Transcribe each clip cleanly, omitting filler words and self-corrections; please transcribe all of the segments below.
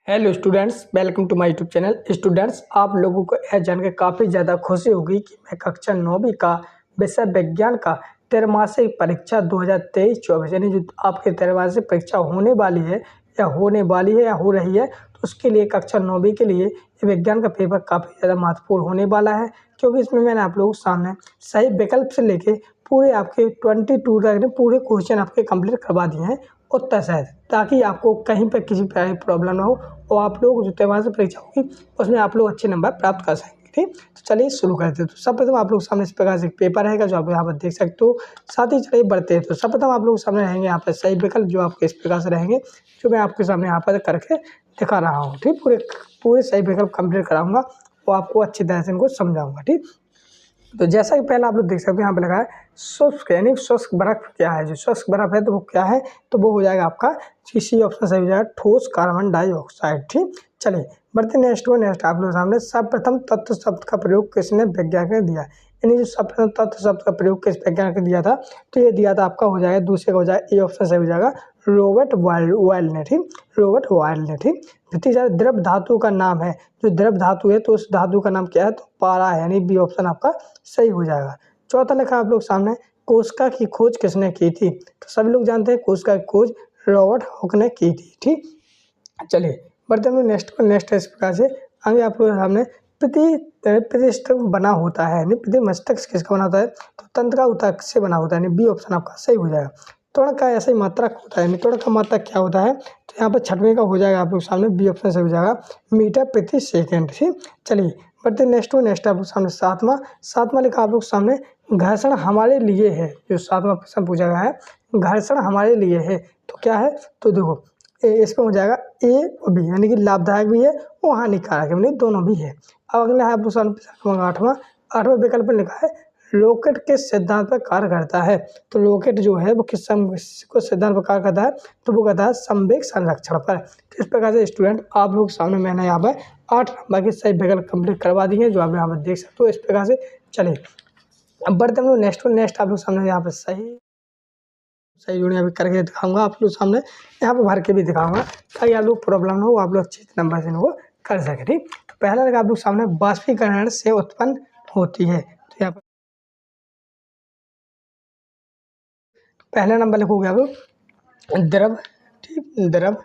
Hello students, welcome to my YouTube channel. Students, आप लोगों को यह जानकर काफ़ी ज़्यादा खुशी होगी कि मैं कक्षा 9वीं का विषय विज्ञान का त्रैमासिक परीक्षा 2023-24 यानी जो आपकी त्रैमासिक परीक्षा होने वाली है या हो रही है, तो उसके लिए कक्षा 9वीं के लिए ये विज्ञान का पेपर काफ़ी ज़्यादा महत्वपूर्ण होने वाला है, क्योंकि इसमें मैंने आप लोगों के सामने सही विकल्प से लेके पूरे आपके 22 तक पूरे क्वेश्चन आपके कंप्लीट करवा दिए हैं उत्तर सहित, ताकि आपको कहीं पर किसी प्रकार की प्रॉब्लम ना हो और आप लोग जो त्रैमासिक परीक्षा होगी उसमें आप लोग अच्छे नंबर प्राप्त कर सकेंगे। ठीक, तो चलिए शुरू करते हैं। तो सबप्रथम आप लोग सामने इस प्रकार से एक पेपर रहेगा जो आप यहाँ पर देख सकते हो। साथ ही चलिए बढ़ते हैं। तो सबप्रथम आप लोग सामने रहेंगे यहाँ पर सही विकल्प जो आपके इस प्रकार से रहेंगे, जो मैं आपके सामने यहाँ पर करके दिखा रहा हूँ। ठीक, पूरे पूरे सही विकल्प कंप्लीट कराऊंगा और आपको अच्छी तरह से इनको समझाऊंगा। ठीक, तो जैसा कि पहले आप लोग देख सकते हैं यहाँ पे लगा है शुष्क, यानी शुष्क बर्फ क्या है। जो शुष्क बर्फ है तो वो क्या है, तो वो हो जाएगा आपका सी ऑप्शन सही हो जाएगा, ठोस कार्बन डाइऑक्साइड। ठीक, चलिए बढ़ते नेक्स्ट आप लोग सामने सर्वप्रथम तत्व शब्द का प्रयोग किसने वैज्ञानिक ने दिया। यानी जो सर्वप्रथम तत्व शब्द का प्रयोग किस वैज्ञानिक ने दिया था, तो ये दिया था आपका हो जाएगा दूसरे का हो जाएगा ए ऑप्शन सही हो जाएगा, रॉबर्ट बॉयल ने। ठीक, रॉबर्ट बॉयल ने। ठीक, द्वितीय द्रव धातु का नाम है, जो द्रव धातु है तो उस धातु का नाम क्या है, तो पारा है, यानी बी ऑप्शन आपका सही हो जाएगा। चौथा लिखा आप लोग सामने कोशिका की खोज किसने की थी, तो सभी लोग जानते हैं कोशिका की खोज रॉबर्ट हुक ने की थी। ठीक, चलिए बढ़ते हम नेक्स्ट इस प्रकार से आगे आप लोग सामने प्रतिष्ठक बना होता है, यानी प्रतिमस्तक किसका बना होता है, तो तंत्र का ऊतक से बना होता है, यानी बी ऑप्शन आपका सही हो जाएगा। त्वरण का ऐसा ही मात्रक होता है, यानी त्वरण का मात्रक क्या होता है, तो यहाँ पर छठवें का हो जाएगा आप लोग सामने बी ऑप्शन सही हो जाएगा, मीटर प्रति सेकेंड। ठीक, चलिए बढ़ते नेक्स्ट आप लोग सामने सातवां लिखा आप लोग सामने घर्षण हमारे लिए है। जो सातवां प्रश्न पूछा गया है घर्षण हमारे लिए है, तो क्या है, तो देखो इसमें हो जाएगा ए और बी, यानी कि लाभदायक भी है और हानिकारक है, यानी दोनों भी है। अब अगला है आप लोग सामने आठवां विकल्प में लिखा है रॉकेट किस सिद्धांत पर कार्य करता है, तो रॉकेट जो है वो किस सिद्धांत पर कार्य करता है, तो वो करता है संवेग संरक्षण पर। इस प्रकार से स्टूडेंट आप लोग सामने मैंने यहाँ पर 8 नंबर के सही विकल्प कंप्लीट करवा दिए हैं, जो आप यहाँ पर देख सकते हो। इस प्रकार से चलिए अब बढ़ते हम लोग नेक्स्ट आप लोग सामने यहाँ पर सही जोड़ियाँ भी करके दिखाऊंगा आप लोग सामने, यहाँ पर भर के भी दिखाऊंगा ताकि आप लोग प्रॉब्लम ना हो, आप लोग अच्छे नंबर से इनको कर सके। ठीक, तो पहला लगा आप लोग सामने वाष्पीकरण से उत्पन्न होती है, तो यहाँ पर पहला नंबर लिखोगे आप लोग द्रव। ठीक, द्रव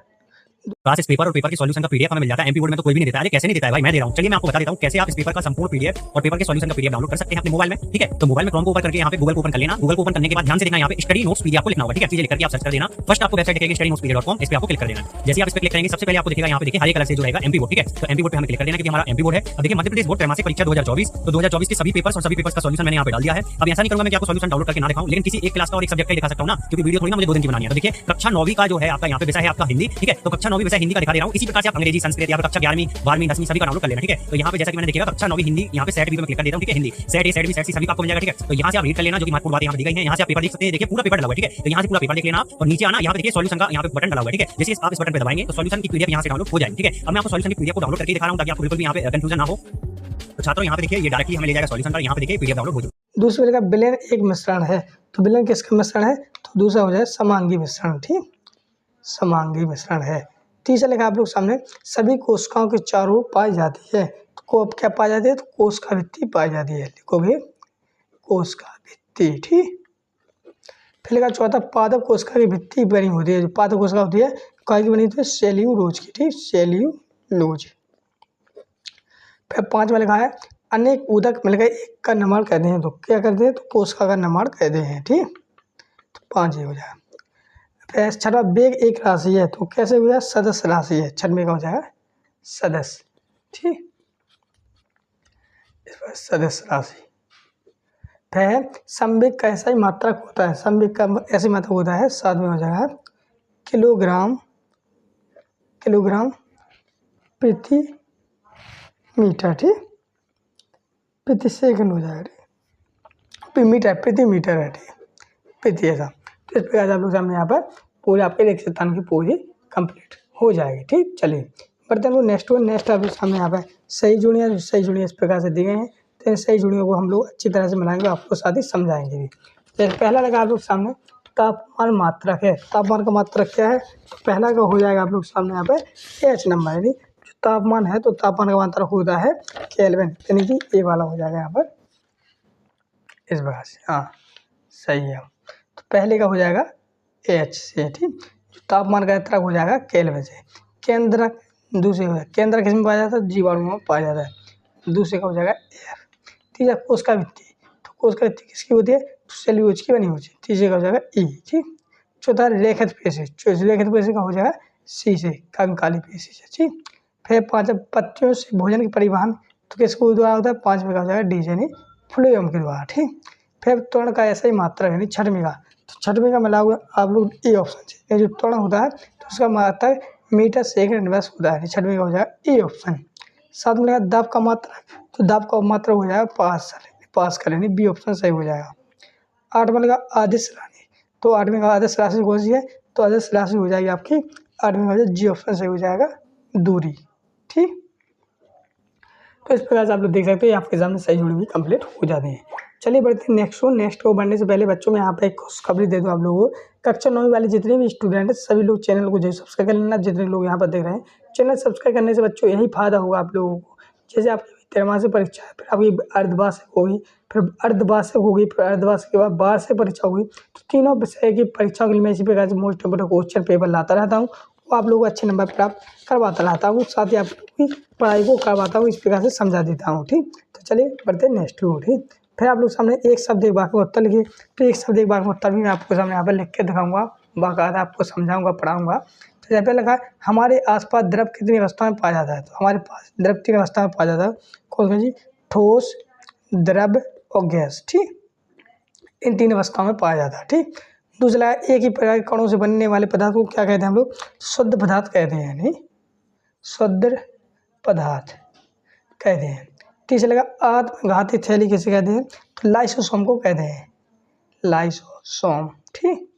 क्लास इस पेपर और पेपर के सॉल्यूशन का पीडीएफ हमें मिल जाता है। एमपी बोर्ड में तो कोई भी नहीं देता है। कैसे नहीं देता है भाई, मैं दे रहा हूं। चलिए मैं आपको बता देता हूं कैसे आप इस पेपर का संपूर्ण पीडीएफ और पेपर के सॉल्यूशन का पीडीएफ डाउनलोड कर सकते हैं अपने मोबाइल में। ठीक है, तो मोबाइल में क्रोम को ओपन करके यहाँ पे गूगल को ओपन कर लेना। गूगल को ओपन करने के बाद ध्यान से देखना, यहाँ पे स्टडी नोट्स पीडीएफ को लिखना होगा। ठीक है, चीजें लिख करके आप सर्च कर देना। फर्स्ट आपको वेबसाइट दिखेगी studynotes.com, इस पे आपको क्लिक कर देना। जैसे आप इस पे क्लिक करेंगे सबसे पहले आपको दिखेगा यहाँ पे देखिए हरे कलर से जो रहेगा एमपी बोर्ड। ठीक है, तो एमपी बोर्ड पे हमें क्लिक कर देना क्योंकि हमारा एमपी बोर्ड है। अब देखिए मध्य प्रदेश बोर्ड त्रैमासिक परीक्षा 2024, तो 2024 के सभी पेपर्स और सभी पेपर्स का सॉल्यूशन मैंने यहाँ पे डाल दिया है। अब ऐसा नहीं करूंगा मैं कि आपको सॉल्यूशन डाउनलोड करके ना दिखाऊं, लेकिन किसी एक क्लास का और एक सब्जेक्ट का दिखा सकता हूं ना, क्योंकि वीडियो थोड़ी ना मुझे 2 दिन की बनानी है। तो देखिए कक्षा 9वीं का जो है आपका यहाँ पे विषय है आपका हिंदी। ठीक है, तो कक्षा 9वीं विषय हिंदी का दिखा दे रहा हूं। इसी प्रकार से आप अंग्रेजी, संस्कृत या कक्षा 11वीं 12वीं 10वीं सभी का डाउनलोड कर लेना। ठीक है, तो यहाँ पे जैसा कि मैंने देखिएगा कक्षा 9वीं हिंदी यहाँ पे सेट बी में क्लिक कर देता हूं। ठीक है, Hindi set A set B set C सभी का आपको मिल जाएगा। ठीक है, तो यहाँ से आप रीड कर लेना जो कि महत्वपूर्ण बातें यहाँ पे दी गई हैं। यहाँ से आप पेपर देख सकते हैं, देखिए पूरा पेपर डला हुआ है। ठीक है, तो यहाँ से पूरा पेपर देख लेना और नीचे आना, यहाँ पे देखिए सॉल्यूशन का यहाँ पे बटन डला हुआ है। ठीक है, जैसे आप इस बटन पे दबाएंगे तो सॉल्यूशन की पीडीएफ यहाँ से डाउनलोड हो जाएगी। ठीक है, अब मैं आपको सॉल्यूशन की पीडीएफ को डाउनलोड करके दिखा रहा हूँ ताकि आपको बिल्कुल भी यहाँ पे कंफ्यूजन ना हो। तो छात्रों यहाँ पे देखिए ये डायरेक्टली हमें ले जाएगा सॉल्यूशन का, यहाँ पे देखिए पीडीएफ डाउनलोड हो जाएगी। दूसरे जगह विलयन एक मिश्रण है, तो विलयन किसका मिश्रण है, तो दूसरा हो जाए समांगी मिश्रण। ठीक, समांगी मिश्रण है। तीसरा लिखा आप लोग सामने सभी कोशिकाओं के चारों ओर पाई जाती है, तो क्या पाई जाती है, तो कोशिका भित्ति पाई जाती है। लिखोगे कोशिका भित्ति। ठीक, फिर लिखा चौथा पादप कोशिका की भित्ति बनी होती है। जो पादप कोशिका होती है काय की बनी होती है, सेल्यूलोज की। ठीक, सेल्यूलोज। फिर 5वां लिखा है अनेक उदक मिलकर एक का निर्माण करते हैं, तो क्या करते हैं, तो कोशिका का निर्माण करते हैं। ठीक, तो 5 ही हो जाएगा। फिर 6वां वेग एक राशि है, तो कैसे हो जाए, सदस्य राशि है। 6वें का हो जाएगा सदस्य। ठीक, इस पर सदस्य राशि। फिर संवेग का ऐसा ही मात्रक होता है, संवेग का ऐसी मात्रक होता है, 7वें हो जाएगा किलोग्राम प्रति मीटर। ठीक, प्रति सेकंड हो जाएगा, मीटर प्रति मीटर है। ठीक, प्रति ऐसा। तो इस प्रकार से आप लोग सामने यहाँ पर पूरे आपके रेख स्थान की पूरी कंप्लीट हो जाएगी। ठीक, चलिए बढ़ते हैं नेक्स्ट आप लोग सामने यहाँ पर सही जुड़ियाँ इस प्रकार से दी गई हैं, तो इन सही जुड़ियों को हम लोग अच्छी तरह से मिलाएंगे, आपको साथ ही समझाएंगे भी। जैसे पहला लगा आप लोग सामने तापमान मात्रक है। तापमान का मात्रक क्या है? तो पहला का हो जाएगा आप लोग सामने यहाँ पे एच नंबर, यानी जो तापमान है तो तापमान का मात्रक होता है केल्विन, यानी कि ये वाला हो जाएगा यहाँ पर इस प्रकार से। हाँ सही है। तो पहले का हो जाएगा एच से, ठीक। जो तापमान का मात्रक हो जाएगा केल्विन से। केंद्रक दूसरे हो जाएगा, केंद्रक किसमें पाया जाता है? जीवाणु में पाया जाता है। दूसरे का हो जाएगा एफ। तीसरा कोशिका भित्ति, तो कोशिका भित्ति किसकी होती है? सेल्यूलोज की बनी होती है। तीसरे का हो जाएगा ई, ठीक। चौथा रेखित पेशी, रेखित पेशी का हो जाएगा सी से, कंकाली पेशी से, ठीक। फिर पांचवा पत्तियों से भोजन के परिवहन, तो किसको द्वारा होता है? पांचवें का हो जाएगा डी यानी फ्लोएम के द्वारा, ठीक। फिर त्वरण का ऐसा ही मात्रा यानी छठवीं का, तो छठवीं का मिला हुआ आप लोग ए ऑप्शन से। ये जो त्वरण होता है तो उसका मात्रा मीटर सेकंड इनवर्स होता है, छठवीं का हो जाएगा ए ऑप्शन। साथ में दाब का मात्रा, तो दाब का मात्रा हो जाएगा पास यानी बी ऑप्शन सही हो जाएगा। आठवां का आदिश राशि, तो आठवीं का आदिश राशि कौन सी है? तो आदिश राशि हो जाएगी आपकी आठवीं का जी ऑप्शन सही हो जाएगा दूरी, ठीक। तो इस प्रकार से आप लोग देख सकते हैं आपके एग्जाम में सही जुड़ी हुई कंप्लीट हो जाते हैं। चलिए बढ़ते हैं नेक्स्ट को बढ़ने से पहले बच्चों में यहाँ पे एक खुशखबरी दे दूँ आप लोगों को। कक्षा 9 वाले जितने भी स्टूडेंट हैं सभी लोग चैनल को जो सब्सक्राइब कर लेना। जितने लोग यहाँ पर देख रहे हैं चैनल सब्सक्राइब करने से बच्चों यही फायदा होगा आप लोगों को। जैसे आपकी त्रैमासिक परीक्षा है, फिर आपकी अर्धवार्षिक होगी, फिर अर्धवार्षिक होगी, फिर अर्धवार्षिक के बाद वार्षिक परीक्षा होगी, तो तीनों विषय की परीक्षाओं के लिए मैं इसी प्रकार से मोस्ट इम्पोर्टेंट क्वेश्चन पेपर लाता रहता हूँ, वो आप लोगों को अच्छे नंबर प्राप्त करवाता रहता हूँ, साथ ही आप लोगों की पढ़ाई को करवाता हूँ, इस प्रकार से समझा देता हूँ, ठीक। तो चलिए बढ़ते हैं नेक्स्ट को, ठीक। फिर आप लोग सामने एक शब्द एक वाक्य में उत्तर लिखिए, तो एक शब्द एक वाक्य में उत्तर भी मैं आपको सामने यहाँ पर लिख के दिखाऊंगा, बाकायदा आपको समझाऊंगा, पढ़ाऊंगा। तो यहाँ पे लिखा है हमारे आसपास द्रव कितनी अवस्था में पाया जाता है? तो हमारे पास द्रव तीन अवस्था में पाया जाता है, कौन सा जी? ठोस, द्रव और गैस, ठीक। इन तीन अवस्थाओं में पाया जाता है, ठीक। दूसरा एक ही प्रकार के कणों से बनने वाले पदार्थ को क्या कहते हैं हम लोग? शुद्ध पदार्थ कहते हैं, यानी शुद्ध पदार्थ कहते हैं। तीसरा लगा आत्मघाती थैली किसे कहते हैं? तो लाइसोसोम को कहते हैं, लाइसोसोम, ठीक।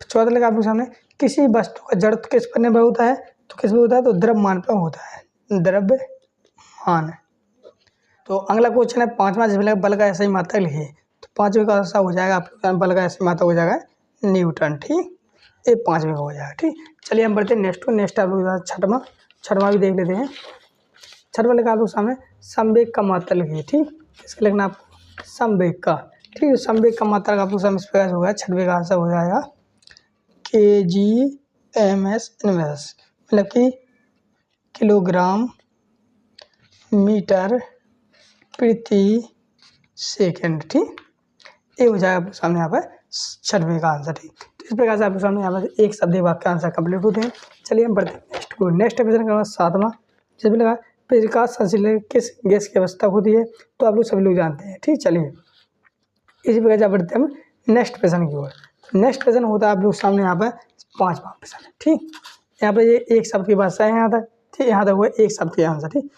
चौथा लगा आपके सामने किसी वस्तु का जड़ किस पर निर्भर होता है? तो किस पर होता है? तो द्रव्यमान पर होता है, द्रव्यमान। तो अगला क्वेश्चन है पांचवा, जिसमें बल का ऐसा ही मात्रक लिखिए, तो पांचवें का ऐसा हो जाएगा आप लोग बल का ऐसा मात्रक हो जाएगा न्यूटन, ठीक। ये पांचवें का हो जाएगा, ठीक। चलिए हम बढ़ते हैं नेक्स्ट आप लोग छठवां भी देख लेते हैं। छठवां लिखा आप लोग सामने संवेग का मात्रक लिखिए, ठीक। इसका लिखना आपको संवेग का, ठीक। संवेग का मात्रक आप लोग सामने इस प्रकार से होगा, छठवें का आंसर हो जाएगा kgms इनवर्स, मतलब कि किलोग्राम मीटर प्रति सेकंड, ठीक। ये हो जाएगा आपके सामने यहाँ पर छठवें का आंसर, ठीक। तो इस प्रकार से आपके सामने यहाँ पर एक शब्द वाक्य आंसर कंप्लीट होते हैं। चलिए हम बढ़ते हैं नेक्स्ट को। नेक्स्ट क्वेश्चन का सातवां, जिसमें लगा प्रकाश संश्लेषण किस गैस की अवस्था होती है? तो आप लोग सभी लोग जानते हैं, ठीक। चलिए इसी प्रकार से बढ़ते हैं हम नेक्स्ट क्वेश्चन की ओर। नेक्स्ट क्वेश्चन होता है आप लोग सामने यहाँ पर पांचवा क्वेश्चन, ठीक। यहाँ पर ये एक शब्द की भाषा है यहाँ तक, ठीक। यहाँ तक हुआ एक शब्द के आंसर, ठीक।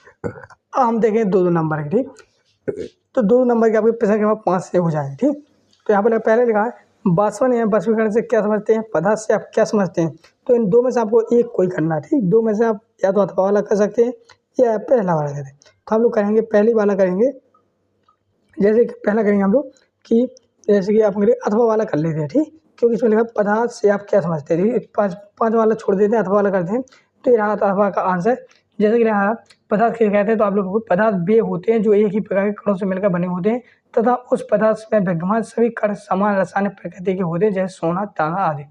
हम देखें दो नंबर के, ठीक। तो 2 नंबर के आपके प्रश्न के बाद 5 से हो जाएंगे, ठीक। तो यहाँ पर पहले लिखा है बाष्पन या बाष्पीकरण से क्या समझते हैं? पदार्थ से आप क्या समझते हैं? तो इन दो में से आपको एक कोई करना है, ठीक। दो में से आप या तो अथवा वाला कर सकते हैं या पहला वाला करें। तो हम लोग करेंगे पहली वाला करेंगे, जैसे कि पहला करेंगे हम लोग कि जैसे कि आप अथवा वाला कर लेते हैं, ठीक। क्योंकि इसमें लिखा पदार्थ से आप क्या समझते हैं, पाँच वाला छोड़ देते हैं, अथवा वाला करते हैं। तो ये रहा अथवा का आंसर। जैसे कि रहा पदार्थ किसे कहते हैं? तो आप लोग पदार्थ वे होते हैं जो एक ही प्रकार के कणों से मिलकर बने होते हैं तथा उस पदार्थ में विद्यमान सभी कण समान रासायनिक प्रकृति के होते हैं, जैसे सोना, तांबा आदि।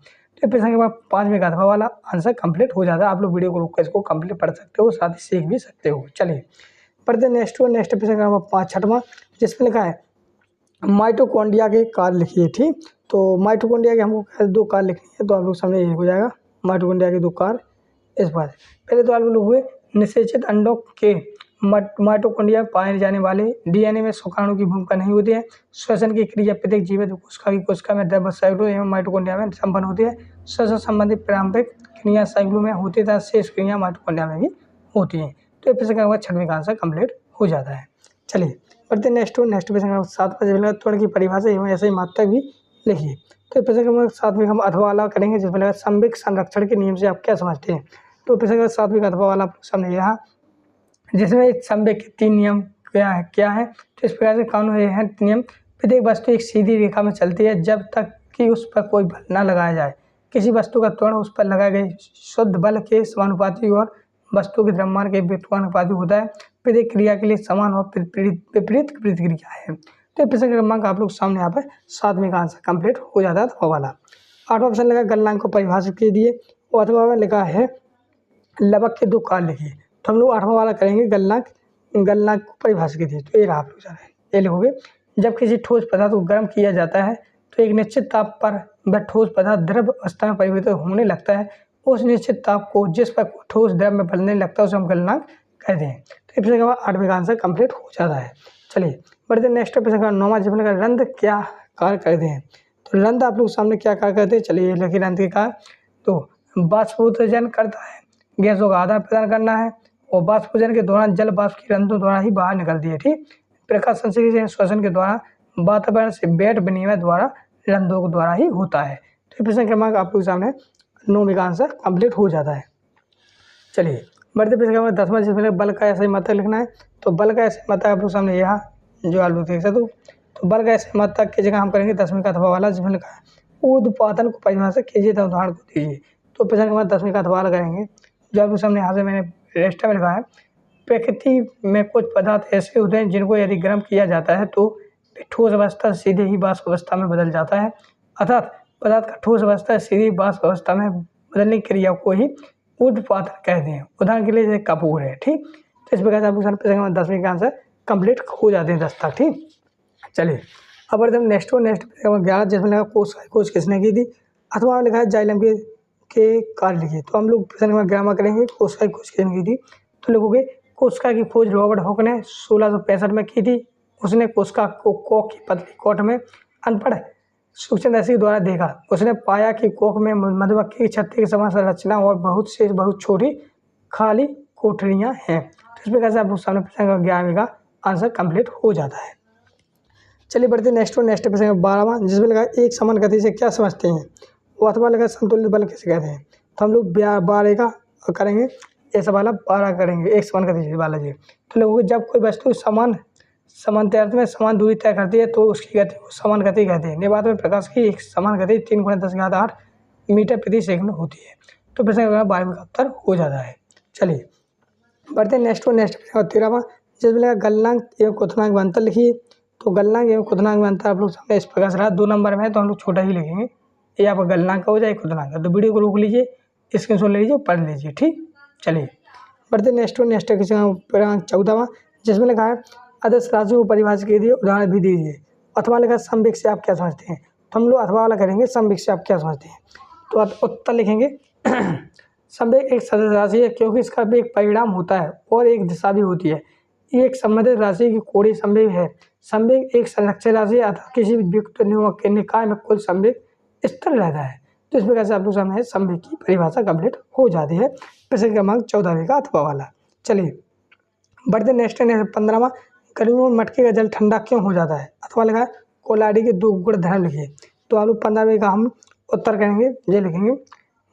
तो प्रश्न के बाद 5वें का अथवा वाला आंसर कंप्लीट हो जाता है। आप लोग वीडियो को रोक कर इसको कंप्लीट पढ़ सकते हो, साथ ही सीख भी सकते हो। चलिए पढ़ते नेक्स्ट प्रश्न का 5वां, जिसमें लिखा है माइटोकॉन्ड्रिया के कार्य लिखिए, ठीक। तो माइटोकॉन्ड्रिया के हमको 2 कार्य लिखनी है, तो आप लोग सामने ये हो जाएगा माइटोकॉन्ड्रिया के 2 कार्य। इस बार पहले तो आप लोग हुए निषेचित अंडों के माइटोकॉन्ड्रिया पाए जाने वाले डीएनए में शुक्राणु की भूमिका नहीं होती है। श्वसन की क्रिया प्रत्येक जीवित कोशिका में द्रव्य साइक्लो एवं माइटोकॉन्ड्रिया में संपन्न होती है। श्वसन संबंधी प्रारंभिक क्रिया साइक्लो में होती है तथा शेष क्रिया माइटोकॉन्ड्रिया में भी होती है। तो ये प्रश्न का 6वें का आंसर कंप्लीट हो जाता है। चलिए बढ़ते नेक्स्ट प्रश्न का 7वां, त्वरण की परिभाषा एवं ऐसे ही मात्रक भी लिखिए। तो प्रश्न का 7वें हम अथवा वाला करेंगे, जिसमें संवेग संरक्षण के नियम से आप क्या समझते हैं? तो प्रश्न का 7वें का अथवा वाला सामने रहा, जिसमें संवेग के 3 नियम क्या है? तो इस प्रकार से कानून है नियम, प्रत्येक वस्तु एक सीधी रेखा में चलती है जब तक कि उस पर कोई बल न लगाया जाए। किसी वस्तु का त्वरण उस पर लगाए गए शुद्ध बल के समानुपाती और वस्तु के द्रव्यमान के व्युत्क्रमानुपाती होता है। प्रत्येक क्रिया के लिए समान और विपरीत प्रतिक्रिया है। तो प्रश्न क्रमांक आप लोग सामने यहाँ पर 7वें का आंसर कंप्लीट हो जाता है अथवा वाला। 8वां प्रश्न लगा गलनांक को परिभाषित कीजिए, और अथवा में लिखा है लवक के 2 कार्य लिखिए। तो हम लोग 8वां वाला करेंगे गलनांक को परिभाषित कीजिए। तो ये रहा आप लोग जाना है, ये लिखोगे जब किसी ठोस पदार्थ को गर्म किया जाता है तो एक निश्चित ताप पर वह ठोस पदार्थ द्रव अवस्था में परिवर्तित होने लगता है। उस निश्चित ताप को जिस पर ठोस द्रव में बदलने लगता है उसे हम गलनांक कहते हैं। तो प्रश्न का 8वें का आंसर कंप्लीट हो जाता है। चलिए बढ़ते नेक्स्ट प्रश्न का 9वां, जिसमें रंध्र क्या कार्य करते हैं। तो रंध्र आप लोग सामने क्या कार्य करते हैं, चलिए लिखिए रंध्र के कार्य। तो वाष्पोत्सर्जन करता है, गैसों का आदान प्रदान करना है, और वाष्पोत्सर्जन के दौरान जल वाष्प की रंध्रों द्वारा ही बाहर निकलती है। ठीक, प्रकाश संश्लेषण श्वसन के द्वारा वातावरण से वेट विनिमय द्वारा रंध्रों के द्वारा ही होता है। तो प्रश्न क्रमांक आप लोग सामने 9वें का आंसर कंप्लीट हो जाता है। चलिए बढ़ते प्रश्न क्रमांक 10वां, जिसमें बल का ऐसा मात्रक लिखना है। तो बल का ऐसा मात्रक आप लोग सामने यहाँ जो आप लोग देख सकते हो। तो बल का ऐसा मात्रक की जगह हम करेंगे 10वें का अथवा वाला, जिसमें लिखा है ऊर्ध्वपातन को परिभाषित कीजिए, तो उदाहरण को दीजिए। तो प्रश्न क्रमांक 10वें का अथवा वाला करेंगे, जो आप लोग सामने यहाँ से मैंने रेस्टा में लिखा है प्रकृति में कुछ पदार्थ ऐसे होते हैं जिनको यदि गर्म किया जाता है तो ठोस अवस्था सीधे ही वाष्प अवस्था में बदल जाता है, अर्थात पदार्थ का ठोस अवस्था सीधे वाष्प अवस्था में बदलने की क्रिया को ही ऊर्ध्वपातन कहते हैं। उदाहरण के लिए जैसे कपूर है। ठीक, तो इस प्रकार से आप लोग प्रश्न 10वें का आंसर कंप्लीट हो जाते हैं 10 तक। ठीक, चलिए अब बढ़ते हम नेक्स्ट 11, जिसमें लगा खोज किसने की थी, अथवा लिखा है जाइलम के कार्य लिखिए। तो हम लोग प्रश्न 11 करेंगे कोशिका की खोज किसने की थी। तो लिखोगे कोशिका की खोज रॉबर्ट हॉक ने 1665 में की थी। उसने कोशिका को कॉक की पतली कोट में अनपढ़ सूक्ष्मदर्शी द्वारा देखा। उसने पाया कि कोक में मधुमक्खी की छत्ते की समान संरचना और बहुत छोटी खाली कोठरियां हैं। तो इस प्रकार से आप लोग सामने प्रश्न 11वें का आंसर कंप्लीट हो जाता है। चलिए बढ़ते नेक्स्ट प्रश्न 12वां, जिसमें लगा एक समान गति से क्या समझते हैं, वो अथवा लगा संतुलित बल किसे कहते हैं। तो हम लोग 12 का करेंगे, ऐसा वाला 12 करेंगे एक समान गति वाला जी। तो लोगों को जब कोई वस्तु समांतर में समान दूरी तय करती है तो उसकी गति को समान गति कहते हैं। निवात में प्रकाश की एक समान गति 3 × 10⁸ मीटर प्रति सेकंड होती है। तो प्रश्न 12वें का उत्तर हो जाता है। चलिए बढ़ते नेक्स्ट 13वां, जिसमें लगा गलनांक एवं क्वथनांक में अंतर लिखिए। तो गलनांक एवं क्वथनांक में अंतर आप लोग सामने इस प्रकार से रहा, 2 नंबर में है तो हम लोग छोटा ही लिखेंगे। ये आपका गलनांक का हो जाए क्वथनांक का। तो वीडियो को रोक लीजिए, स्क्रीनशॉट ले लीजिए, पढ़ लीजिए। ठीक, चलिए बढ़ते नेक्स्ट 14वां, जिसमें लिखा है आदर्श राशि को परिभाषित कीजिए, उदाहरण भी दीजिए। अथवा लिखा समवेग से आप क्या समझते हैं। तो हम लोग अथवा वाला करेंगे समवेग से आप क्या समझते हैं। तो आप उत्तर लिखेंगे समवेग एक सदिश राशि है क्योंकि इसका भी एक परिणाम होता है और एक दिशा भी होती है। ये एक संबंधित राशि की कोणीय संवेग है। संवेग एक संरक्षित राशि है, अर्थात किसी भी वियुक्त के निकाय में कुल संवेग स्थिर रहता है। तो इस प्रकार से आप लोग सामने संवेग की परिभाषा कंप्लीट हो जाती है। प्रश्न क्रमांक 14वें का अथवा वाला। चलिए बढ़ते नेक्स्ट 15वां, गर्मियों में मटके का जल ठंडा क्यों हो जाता है। अथवा लिखा है कोलाडी के 2 गुणधर्म लिखिए। तो आप लोग 15वें का हम उत्तर करेंगे, ये लिखेंगे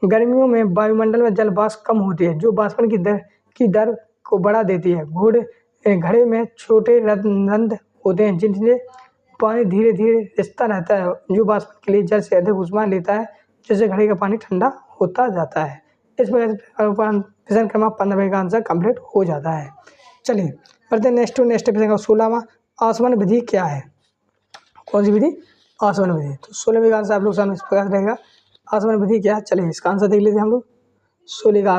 गर्मियों में वायुमंडल में जल वाष्प कम होती है जो वाष्पन की दर को बढ़ा देती है। घड़े में छोटे रंध्र होते हैं जिनसे पानी धीरे धीरे रिसता रहता है जो वाष्पन के लिए जल से अधिक ऊष्मा लेता है, जिससे घड़े का पानी ठंडा होता जाता है। इस प्रकार से प्रश्न क्रमांक 15वें का आंसर कंप्लीट हो जाता है। चलिए बढ़ते नेक्स्ट प्रश्न का 16वां, आसवन विधि क्या है। कौन सी विधि, आसवन विधि। तो 16वें का आंसर आप लोग सामने इस प्रकार से रहेगा, आसवन विधि क्या है। चलिए इसका आंसर देख लेते हैं हम लोग। 16 का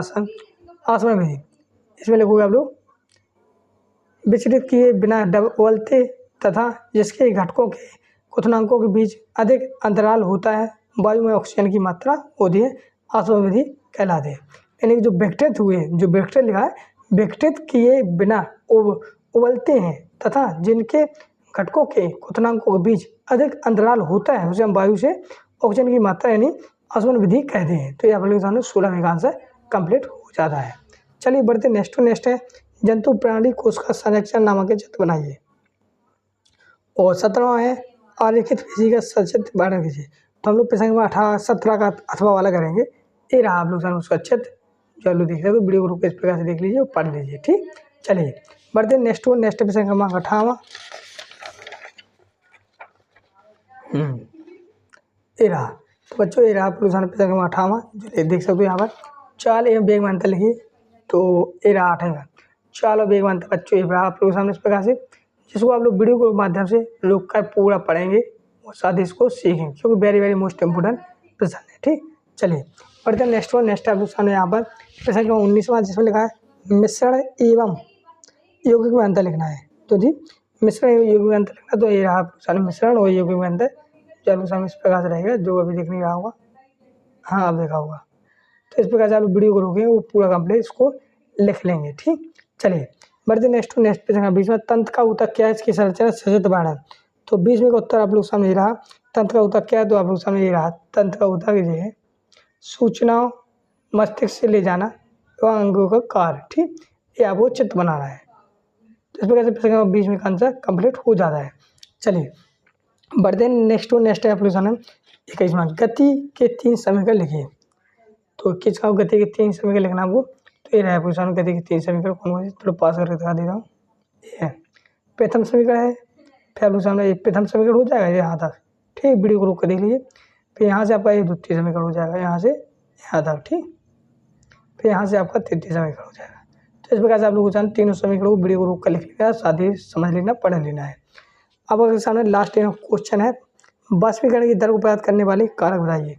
आसवन विधि, इसमें लिखोगे आप लोग विचलित किए बिना उबलते तथा जिसके घटकों के क्वथनांकों के बीच अधिक अंतराल होता है, वायु में ऑक्सीजन की मात्रा होती है, आसवन विधि कहलाते हैं। यानी कि जो विघटित हुए, जो विघटित लिखा है विघटित किए बिना उबलते हैं तथा जिनके घटकों के क्वथनांकों के बीच अधिक अंतराल होता है उसे हम वायु से ऑक्सीजन की मात्रा यानी आसवन विधि कहते हैं। तो यहाँ पर 16वें का आंसर कंप्लीट हो जाता है। चलिए बढ़ते नेक्स्ट है जंतु प्राणी कोशिका संरक्षण नामक के चित्र बनाइए। और 17वां है आरेखित फिजिकल सचित्र वर्णन कीजिए। तो हम लोग प्रश्न 17 का अथवा वाला करेंगे। ये रहा आप लोग सामने उसका चित्र, जो लोग देख रहे हो वीडियो को इस प्रकार से देख लीजिए और पढ़ लीजिए। ठीक, चलिए बढ़ते नेक्स्ट प्रश्न क्रमांक 18वां। ये रहा। तो बच्चों ये रहा प्लस पेज संख्या 58, जो देख सकते हो यहाँ पर चाल एवं बेग में अंतर लिखिए। तो ये रहा 8वां चाल और बेग में अंतर बच्चों ये रहा आप लोगों के सामने इस प्रकार से, जिसको आप लोग वीडियो के माध्यम से लोग कर पूरा पढ़ेंगे और साथ ही इसको सीखेंगे, क्योंकि वेरी वेरी मोस्ट इंपोर्टेंट प्रश्न है। ठीक, चलिए पढ़ते हैं नेक्स्ट वन। नेक्स्ट आप लोग सामने यहाँ पर प्रश्न संख्या 19वां, जिसमें लिखा है मिश्रण एवं यौगिक में अंतर लिखना है। तो जी मिश्रण एवं यौगिक में अंतर लिखना, तो ये रहा सामने मिश्रण और यौगिक में अंतर, जो आप लोग सामने इस प्रकार से रहेगा, जो अभी देख नहीं रहा होगा, हाँ आप देखा होगा। तो इस प्रकार से आप वीडियो को रोकेंगे, वो पूरा कंप्लीट इसको लिख लेंगे। ठीक, चलिए बढ़ते नेक्स्ट पेज संख्या 20 में, तंत्र का ऊतक क्या है, इसकी संरचना सचित्र वर्णन। तो 20 में का उत्तर आप लोग सामने ये रहा, तंत्र का ऊतक क्या है, तो आप लोग सामने ये रहा, तंत्र का ऊतक ये है सूचनाओं मस्तिष्क से ले जाना एवं अंगों का कार्य। ठीक, ये आपको चित्र बनाना है। तो इस प्रकार से पेज संख्या 20 में का आंसर कंप्लीट हो जाता है। चलिए बढ़ते नेक्स्ट है आप लोग सामने 21वां, गति के 3 समीकरण लिखिए। तो किसका गति के 3 समीकरण लिखना आपको, तो ये रहा आपको गति के 3 समीकरण कौन से, थोड़ा पास करके दिखा दे रहा हूँ। ये है प्रथम समीकरण है, फिर आप लोग सामने ये प्रथम समीकरण हो जाएगा यहाँ तक। ठीक, वीडियो को रोक कर देख लीजिए। फिर यहाँ से आपका ये द्वितीय समीकरण हो जाएगा, यहाँ से यहाँ तक। ठीक, फिर यहाँ से आपका तृतीय समीकरण हो जाएगा। तो इस प्रकार से आप लोग को तीनों समीकरण को वीडियो को रोक कर लिख लेना, साथ ही समझ लेना, पढ़ लेना है। अब अगर सामने लास्ट क्वेश्चन है, बाष्पीकरण की दर को प्राप्त करने वाले कारक बताइए।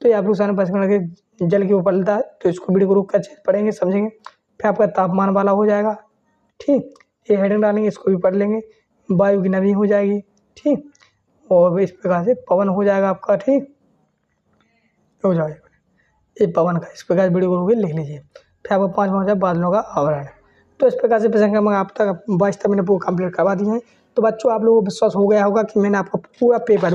तो ये आप लोग सामने बाष्पीकरण के जल की उपलब्धता है, तो इसको वीडियो को रोक कर अच्छे से पढ़ेंगे, समझेंगे। फिर आपका तापमान वाला हो जाएगा। ठीक, ये हेडिंग डालेंगे, इसको भी पढ़ लेंगे। वायु की नमी हो जाएगी। ठीक, और इस प्रकार से पवन हो जाएगा आपका। ठीक हो जाएगा ये पवन का, इस प्रकार वीडियो को रोक के लिख लीजिए। फिर आपको 5वां हो जाए बादलों का आवरण। तो इस प्रकार से प्रश्न मैं आप तक 22 मैंने पूरा कंप्लीट करवा दिए हैं। तो बच्चों आप लोगों को विश्वास हो गया होगा कि मैंने आपको पूरा पेपर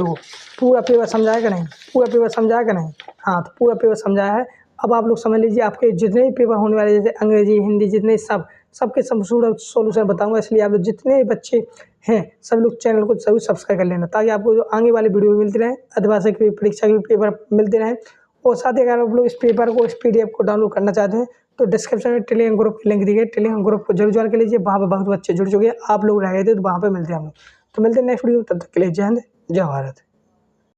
समझाया कि नहीं, पूरा पेपर समझाया कि नहीं। हाँ, तो पूरा पेपर समझाया है। अब आप लोग समझ लीजिए, आपके जितने भी पेपर होने वाले, जैसे अंग्रेजी, हिंदी, जितने सबके सब सोल्यूशन बताऊंगा। इसलिए आप लोग जितने बच्चे हैं सब लोग चैनल को जरूर सब्सक्राइब कर लेना, ताकि आपको जो आगे वाले वीडियो मिलते रहें, अर्धवार्षिक की परीक्षा के पेपर मिलते रहें। और साथ ही अगर आप लोग इस पेपर को, इस PDF को डाउनलोड करना चाहते हैं, तो डिस्क्रिप्शन में टेलीग्राम ग्रुप की लिंक दी गई, टेलीग्राम ग्रुप को जरूर ज्वाइन कर लीजिए। वहाँ पर बहुत बच्चे जुड़ चुके हैं, आप लोग रह गए थे, तो वहाँ पर मिलते हैं हम लोग। तो मिलते हैं नेक्स्ट वीडियो, तब तक के लिए जय हिंद, जय भारत।